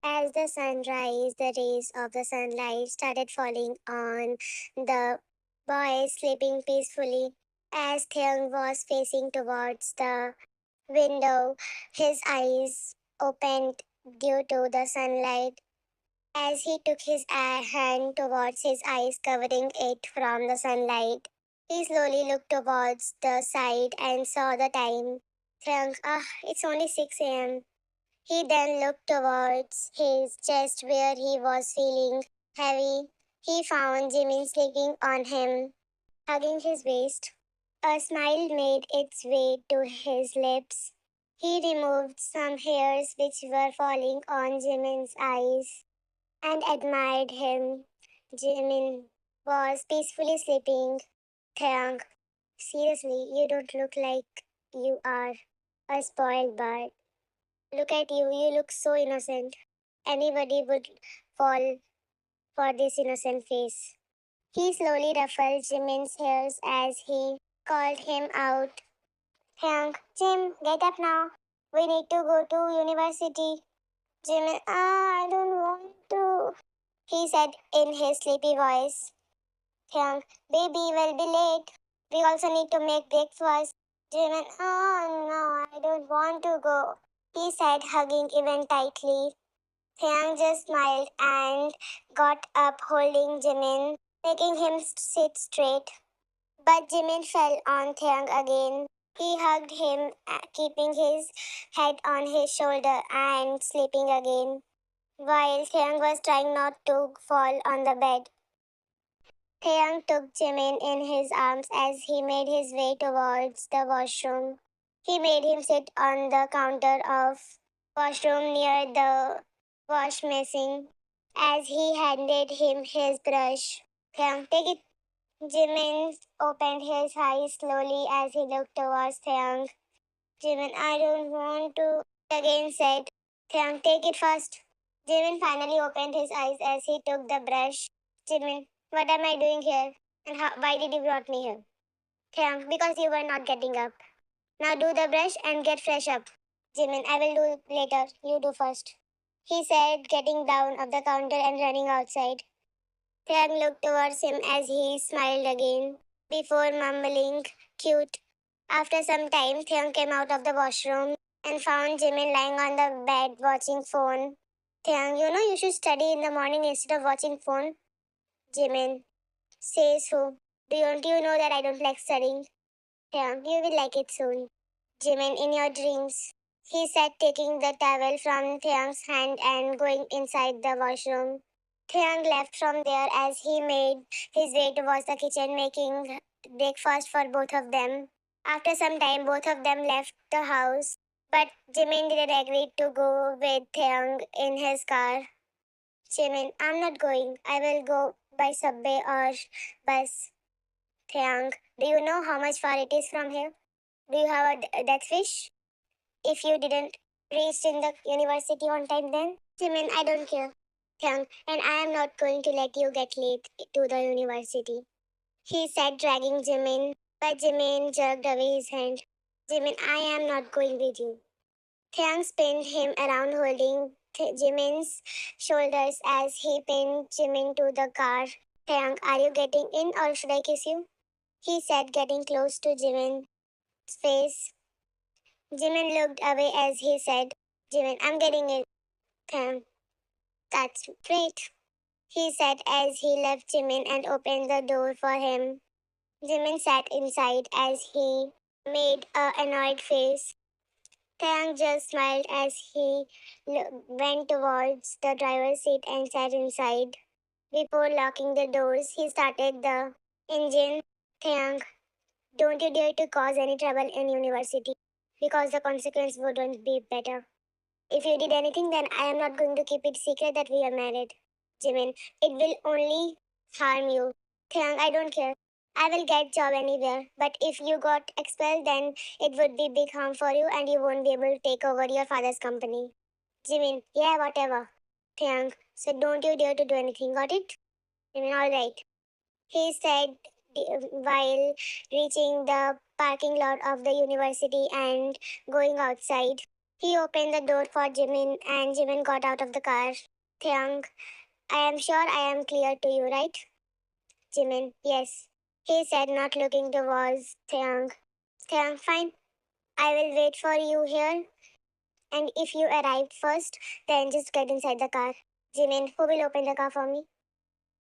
As the sun rose, the rays of the sunlight started falling on the boy sleeping peacefully. As Theung was facing towards the window, his eyes opened due to the sunlight. As he took his hand towards his eyes, covering it from the sunlight, he slowly looked towards the side and saw the time. Theung, it's only 6 a.m. He then looked towards his chest where he was feeling heavy. He found Jimin sleeping on him, hugging his waist. A smile made its way to his lips. He removed some hairs which were falling on Jimin's eyes and admired him. Jimin was peacefully sleeping. Taeyang, seriously, you don't look like you are a spoiled bird. Look at you, you look so innocent. Anybody would fall for this innocent face. He slowly ruffled Jimin's hairs as he called him out. Hank, Jim, get up now. We need to go to university. Jimin, I don't want to, he said in his sleepy voice. Hank, baby, we'll be late. We also need to make breakfast. Jimin, oh no, I don't want to go, he said, hugging even tightly. Hyang just smiled and got up, holding Jimin, making him sit straight. But Jimin fell on Hyang again. He hugged him, keeping his head on his shoulder and sleeping again, while Hyang was trying not to fall on the bed. Hyang took Jimin in his arms as he made his way towards the washroom. He made him sit on the counter of washroom near the wash basin as he handed him his brush. Hyang, take it. Jimin opened his eyes slowly as he looked towards Hyang. Jimin, I don't want to, he again said. Hyang, take it first. Jimin finally opened his eyes as he took the brush. Jimin, what am I doing here? And why did you brought me here? Hyang, because you were not getting up. Now do the brush and get fresh up. Jimin, I will do later. You do first, he said, getting down off the counter and running outside. Hyang looked towards him as he smiled again, before mumbling, cute. After some time, Hyang came out of the washroom and found Jimin lying on the bed watching phone. Hyang, you know you should study in the morning instead of watching phone. Jimin, says who? Don't you know that I don't like studying? Hyang, you will like it soon. Jimin, in your dreams, he said, taking the towel from Hyang's hand and going inside the washroom. Hyang left from there as he made his way towards the kitchen, making breakfast for both of them. After some time, both of them left the house, but Jimin didn't agree to go with Hyang in his car. Jimin, I'm not going. I will go by subway or bus. Hyang, do you know how much far it is from here? Do you have a death wish? If you didn't reach in the university on time then? Jimin, I don't care. Hyang, and I am not going to let you get late to the university, he said, dragging Jimin, but Jimin jerked away his hand. Jimin, I am not going with you. Hyang pinned him around, holding Jimin's shoulders as he pinned Jimin to the car. Hyang, are you getting in or should I kiss you? He said, getting close to Jimin's face. Jimin looked away as he said, Jimin, I'm getting it. Hyang, that's great, he said as he left Jimin and opened the door for him. Jimin sat inside as he made a annoyed face. Taeyang just smiled as he went towards the driver's seat and sat inside. Before locking the doors, he started the engine. Taeyang, don't you dare to cause any trouble in university, because the consequence wouldn't be better. If you did anything, then I am not going to keep it secret that we are married. Jimin, it will only harm you. Taeyang, I don't care. I will get job anywhere. But if you got expelled, then it would be big harm for you and you won't be able to take over your father's company. Jimin, yeah, whatever. Taeyang, so don't you dare to do anything, got it? Jimin, alright, he said while reaching the parking lot of the university and going outside. He opened the door for Jimin and Jimin got out of the car. Taeyang, I am sure I am clear to you, right? Jimin, yes. He said, not looking towards Taeyang. Taeyang, fine. I will wait for you here. And if you arrived first, then just get inside the car. Jimin, who will open the car for me?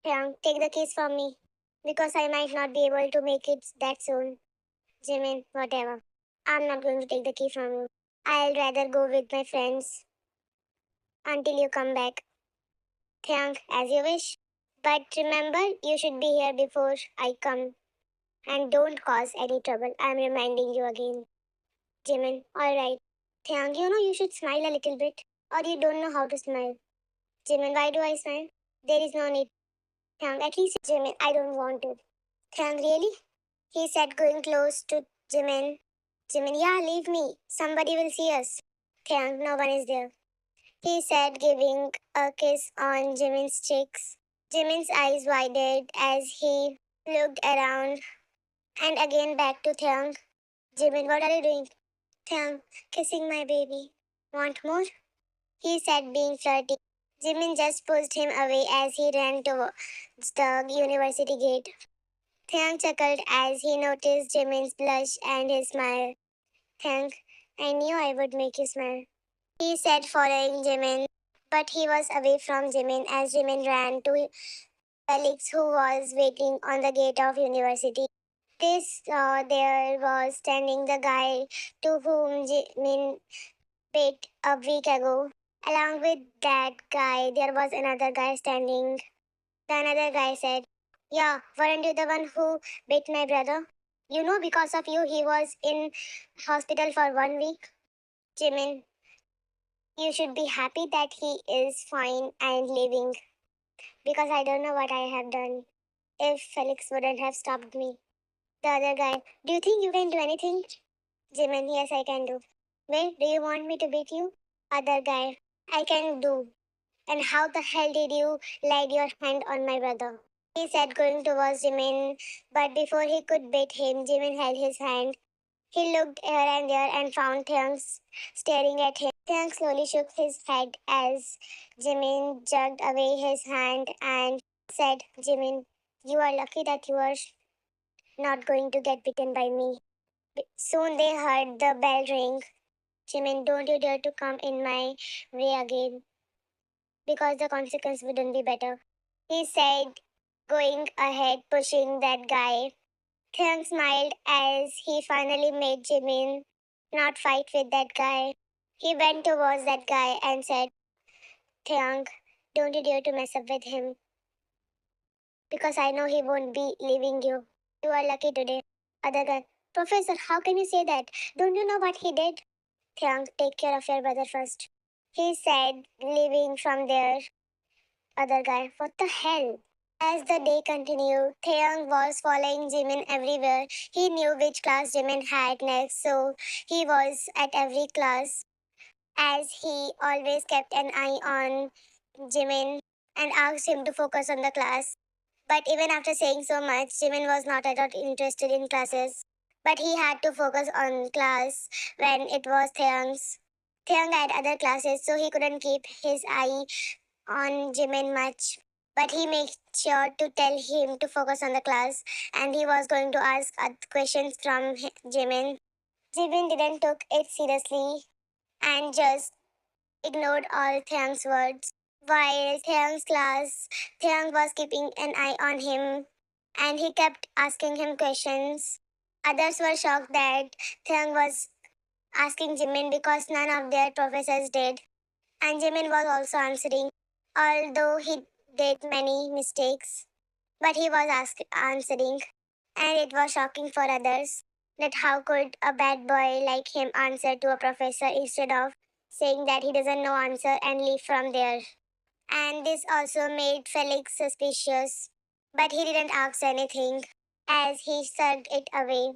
Taeyang, take the keys from me. Because I might not be able to make it that soon. Jimin, whatever. I'm not going to take the key from you. I'll rather go with my friends until you come back. Thank, as you wish. But remember, you should be here before I come. And don't cause any trouble. I'm reminding you again. Jimin, alright. Thank, you should smile a little bit. Or you don't know how to smile. Jimin, why do I smile? There is no need. Thank, at least Jimin, I don't want to. Thank, really? He said, going close to Jimin. Jimin, yeah, leave me. Somebody will see us. Thank, no one is there. He said, giving a kiss on Jimin's cheeks. Jimin's eyes widened as he looked around and again back to Theang. Jimin, what are you doing? Theang, kissing my baby. Want more? He said, being flirty. Jimin just pushed him away as he ran towards the university gate. Theang chuckled as he noticed Jimin's blush and his smile. Theang, I knew I would make you smile. He said, following Jimin, but he was away from Jimin as Jimin ran to Felix, who was waiting on the gate of university. This there was standing the guy to whom Jimin met a week ago. Along with that guy, there was another guy standing. The another guy said, yeah, weren't you the one who bit my brother? Because of you, he was in hospital for 1 week. Jimin, you should be happy that he is fine and living. Because I don't know what I have done if Felix wouldn't have stopped me. The other guy, do you think you can do anything? Jimin, yes, I can do. Wait, do you want me to beat you? Other guy, I can do. And how the hell did you lay your hand on my brother? He said, going towards Jimin, but before he could beat him, Jimin held his hand. He looked here and there and found Theung staring at him. Theung slowly shook his head as Jimin jerked away his hand and said, Jimin, you are lucky that you are not going to get bitten by me. Soon they heard the bell ring. Jimin, don't you dare to come in my way again, because the consequence wouldn't be better. He said, going ahead, pushing that guy. Theung smiled as he finally made Jimin not fight with that guy. He went towards that guy and said, Theung, don't you dare to mess up with him, because I know he won't be leaving you. You are lucky today. Other guy, Professor, how can you say that? Don't you know what he did? Theung, take care of your brother first. He said, leaving from there. Other guy, what the hell? As the day continued, Theung was following Jimin everywhere. He knew which class Jimin had next, so he was at every class, as he always kept an eye on Jimin and asked him to focus on the class. But even after saying so much, Jimin was not at all interested in classes. But he had to focus on class when it was Theung's. Theung had other classes, so he couldn't keep his eye on Jimin much. But he made sure to tell him to focus on the class, and he was going to ask questions from Jimin. Jimin didn't took it seriously and just ignored all Theung's words. While Theung's class, Theung was keeping an eye on him and he kept asking him questions. Others were shocked that Theung was asking Jimin because none of their professors did. And Jimin was also answering, although he did many mistakes. But he was answering, and it was shocking for others that how could a bad boy like him answer to a professor instead of saying that he doesn't know answer and leave from there. And this also made Felix suspicious, but he didn't ask anything as he shrugged it away.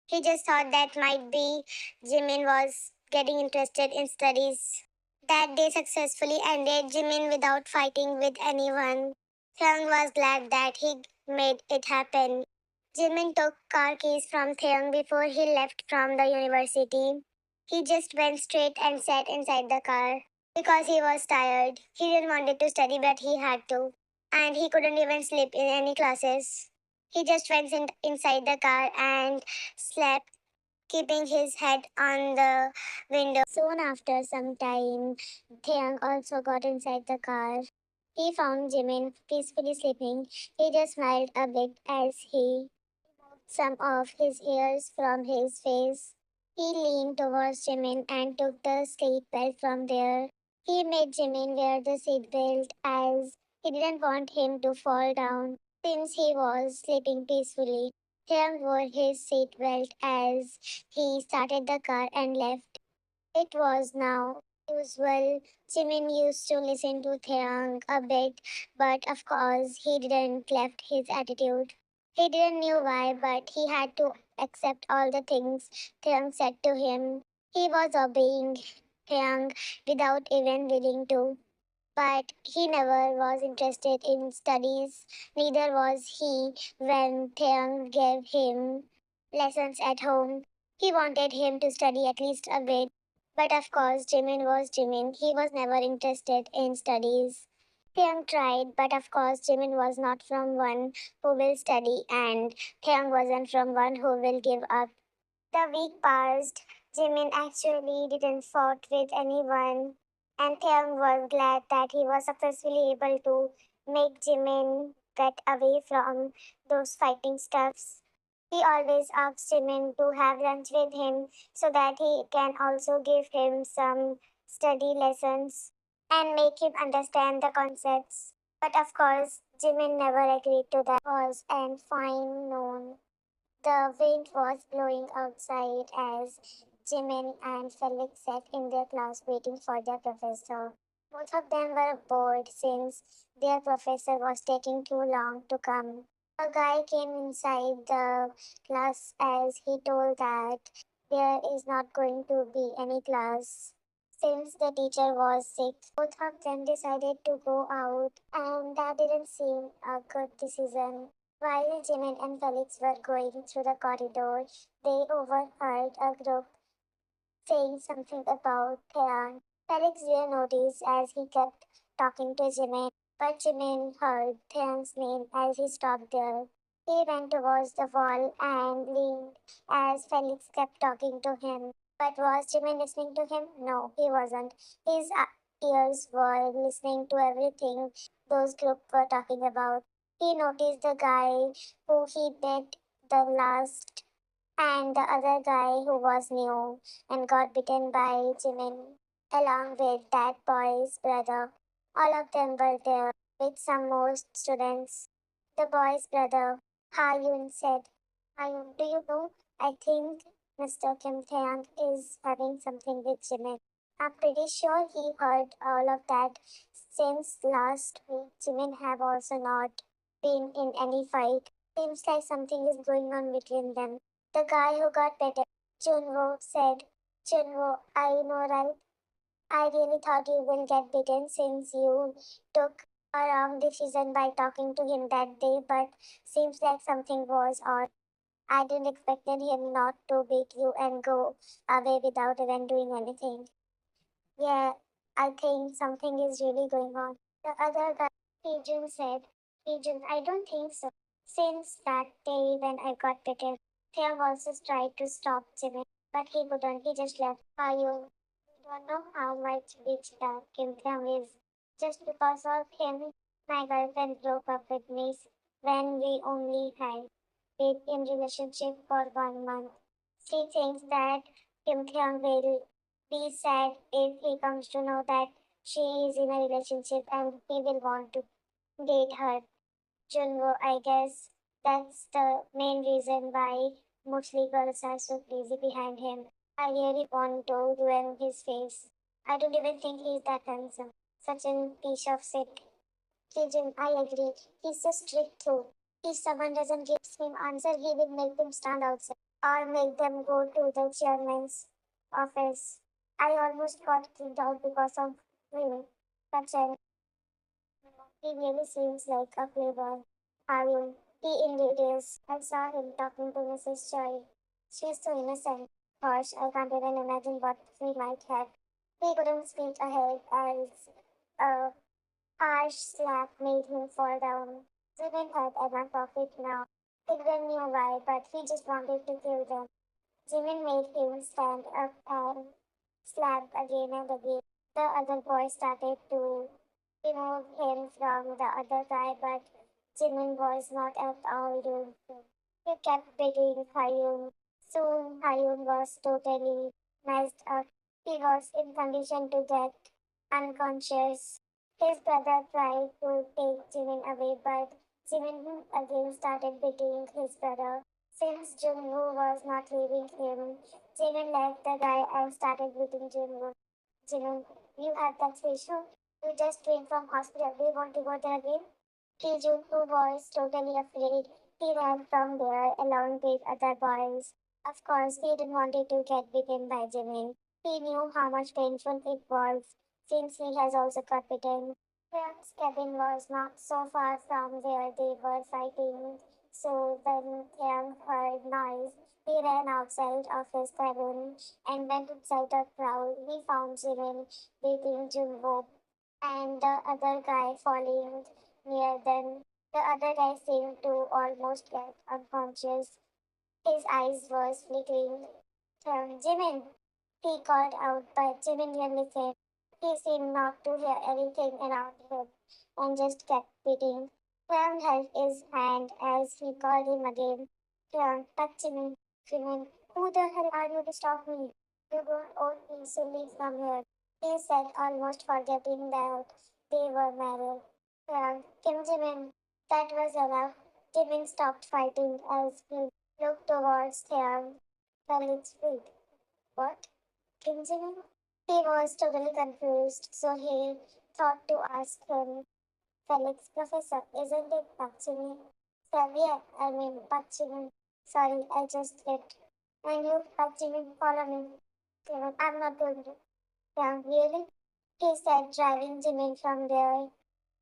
He just thought that might be Jimin was getting interested in studies. That day successfully ended Jimin without fighting with anyone. Theung was glad that he made it happen. Jimin took car keys from Theung before he left from the university. He just went straight and sat inside the car because he was tired. He didn't want to study, but he had to. And he couldn't even sleep in any classes. He just went inside the car and slept, keeping his head on the window. Soon after some time, Thiang also got inside the car. He found Jimin peacefully sleeping. He just smiled a bit as he some of his hairs from his face. He leaned towards Jimin and took the seat belt from there. He made Jimin wear the seat belt as he didn't want him to fall down since he was sleeping peacefully. Hyung wore his seat belt as he started the car and left. It was now usual. Jimin used to listen to Theang a bit, but of course he didn't left his attitude. He didn't knew why, but he had to accept all the things Theang said to him. He was obeying Theang without even willing to. But he never was interested in studies, neither was he when Theang gave him lessons at home. He wanted him to study at least a bit. But of course, Jimin was Jimin. He was never interested in studies. Theang tried, but of course, Jimin was not from one who will study, and Theang wasn't from one who will give up. The week passed. Jimin actually didn't fought with anyone, and Theang was glad that he was successfully able to make Jimin get away from those fighting stuffs. He always asks Jimin to have lunch with him so that he can also give him some study lessons and make him understand the concepts. But of course, Jimin never agreed to that. Was and fine noon. The wind was blowing outside as Jimin and Felix sat in their class waiting for their professor. Both of them were bored since their professor was taking too long to come. A guy came inside the class as he told that there is not going to be any class since the teacher was sick. Both of them decided to go out, and that didn't seem a good decision. While Jimin and Felix were going through the corridor, they overheard a group saying something about Thean. Felix didn't notice as he kept talking to Jimin, but Jimin heard Thean's name as he stopped there. He went towards the wall and leaned as Felix kept talking to him. But was Jimin listening to him? No, he wasn't. His ears were listening to everything those group were talking about. He noticed the guy who he met the last and the other guy who was new and got bitten by Jimin, along with that boy's brother. All of them were there with some more students. The boy's brother, Ha-yun, said, Ha-yun, do you know? I think Mr. Kim Taeyang is having something with Jimin. I'm pretty sure he heard all of that since last week. Jimin have also not been in any fight. Seems like something is going on between them. The guy who got better, Junwo, said, Junwo, I know, right? I really thought you will get bitten since you took a wrong decision by talking to him that day, but seems like something was odd. I didn't expect him not to beat you and go away without even doing anything. Yeah, I think something is really going on. The other guy, Pijun, said, Pijun, I don't think so. Since that day when I got bitten, Theo also tried to stop Jimmy, but he couldn't. He just left. You don't know how much bitch that Kim Tham is. Just because of him, my girlfriend broke up with me when we only had been in relationship for 1 month. She thinks that Kim Kyung will be sad if he comes to know that she is in a relationship and he will want to date her. Junwo, I guess that's the main reason why mostly girls are so crazy behind him. I really want to ruin his face. I don't even think he's that handsome. Such a piece of shit. Jin, I agree. He's just strict too. If someone doesn't give him answer, he will make them stand outside or make them go to the chairman's office. I almost got kicked out because of him. Such a he really seems like a playboy. I mean, he indeed is. I saw him talking to Mrs. Choi. She's so innocent. Gosh, I can't even imagine what we might have. He couldn't speak ahead as a harsh slap made him fall down. Jimin had enough of it now. He didn't know why, but he just wanted to kill them. Jimin made him stand up and slap again and again. The other boy started to remove him from the other guy, but Jimin was not at all doing so. He kept beating Hyun. Soon Hyun was totally messed up. He was in condition to get unconscious. His brother tried to take Jimin away, but Jimin again started beating his brother. Since Jungwoo was not leaving him, Jimin left the guy and started beating Jungwoo. Jimin, you had that facial? You just came from hospital. Do you want to go there again? Kijun, who was totally afraid, he ran from there along with other boys. Of course, he didn't want to get bitten by Jimin. He knew how much painful it was, since he has also got bitten. Priyan's cabin was not so far from where they were fighting, so when Priyam heard noise, he ran outside of his cabin and went inside the crowd. He found Jimin beating Jungkook and the other guy falling near them. The other guy seemed to almost get unconscious. His eyes were flickering. Jimin, he called out, but Jimin didn't listen. He seemed not to hear anything around him and just kept beating. Clown held his hand as he called him again. Clown, touch Jimin. Jimin, who the hell are you to stop me? You go own easily from here. He said, almost forgetting that they were married. Kim Jimin, that was enough. Jimin stopped fighting as he looked towards Theon. Felix, wait, what? Kim Jimin? He was totally confused, so he thought to ask him, Felix, Professor, isn't it Pakchimi? Yeah, I mean Pakchimi. Sorry, I just slipped. And you, Pakchimi, follow me. I'm not going to. Yeah, really? He said, driving Jimin from there.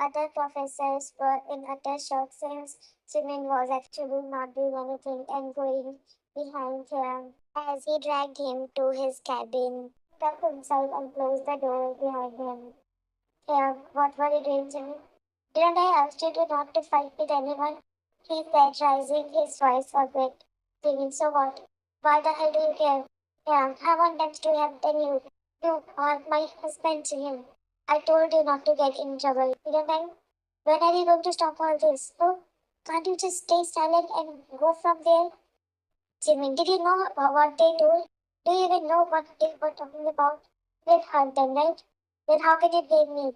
Other professors were in utter shock since Jimin was actually not doing anything and going behind him as he dragged him to his cabin, tucked himself and closed the door behind him. Yeah, what were you doing, Jimmy? Didn't I ask you to not to fight with anyone? He said, raising his voice a bit. Jimmy, so what? Why the hell do you care? Yeah, I want them to have than you. You are my husband, Jimmy. I told you not to get in trouble, didn't I? When are you going to stop all this? Oh, can't you just stay silent and go from there? Jimmy, did you know what they told? Do you even know what they were talking about? We'll hurt them, right? Then how can you blame me?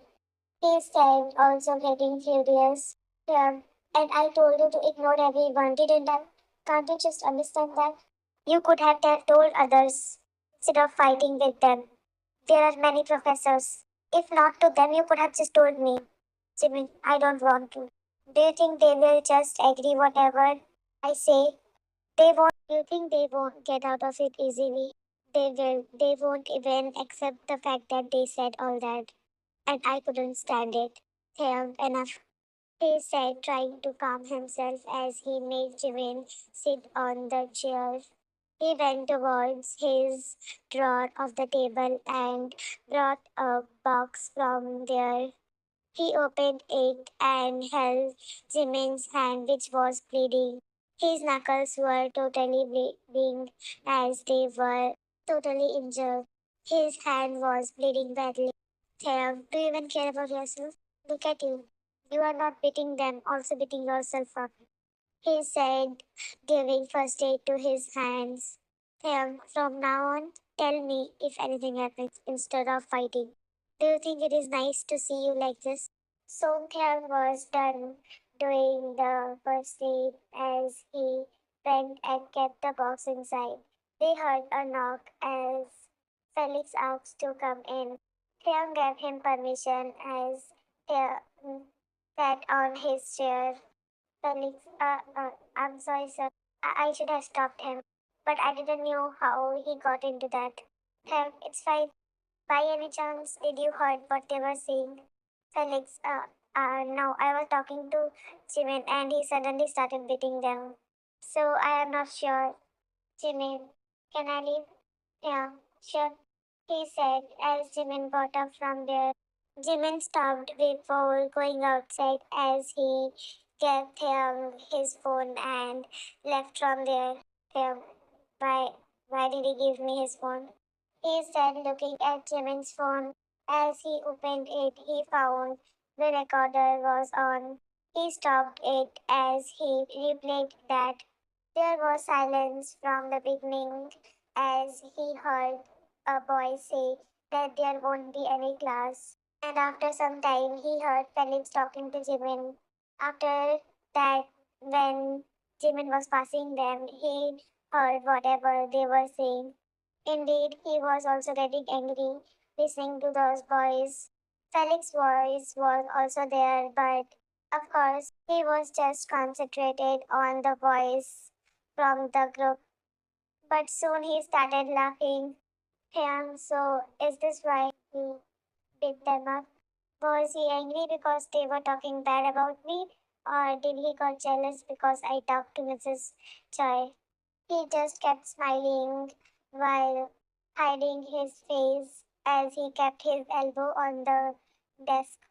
He said, also getting furious. Yeah, and I told you to ignore everyone, didn't I? Can't you just understand that? You could have told others instead of fighting with them. There are many professors. If not to them, you could have just told me. Jimmy, I don't want to. Do you think they will just agree whatever I say? They won't. You think they won't get out of it easily? They will. They won't even accept the fact that they said all that. And I couldn't stand it. Hell, enough. He said, trying to calm himself as he made Jimin sit on the chair. He went towards his drawer of the table and brought a box from there. He opened it and held Jimin's hand, which was bleeding. His knuckles were totally bleeding as they were totally injured. His hand was bleeding badly. Theo, do you even care about yourself? Look at you. You are not beating them, also beating yourself up. He said, giving first aid to his hands. Theo, from now on, tell me if anything happens instead of fighting. Do you think it is nice to see you like this? Songkhyang was done doing the first aid as he went and kept the box inside. They heard a knock as Felix asked to come in. Hyung gave him permission as he sat on his chair. Felix, I'm sorry, sir. I should have stopped him, but I didn't know how he got into that. Hyung, it's fine. By any chance, did you heard what they were saying? Felix, no, I was talking to Jimin and he suddenly started beating them. So I am not sure. Jimin, can I leave? Yeah, sure, he said as Jimin got up from there. Jimin stopped before going outside as he gave him his phone and left from there. Him, why, why did he give me his phone? He said, looking at Jimin's phone. As he opened it, he found the recorder was on. He stopped it as he replayed that. There was silence from the beginning as he heard a boy say that there won't be any class. And after some time, he heard Felix talking to Jimin. After that, when Jimin was passing them, he heard whatever they were saying. Indeed, he was also getting angry listening to those boys. Felix's voice was also there, but of course, he was just concentrated on the voice from the group. But soon he started laughing. So is this why he beat them up? Was he angry because they were talking bad about me? Or did he got jealous because I talked to Mrs. Choi? He just kept smiling while hiding his face as he kept his elbow on the desk.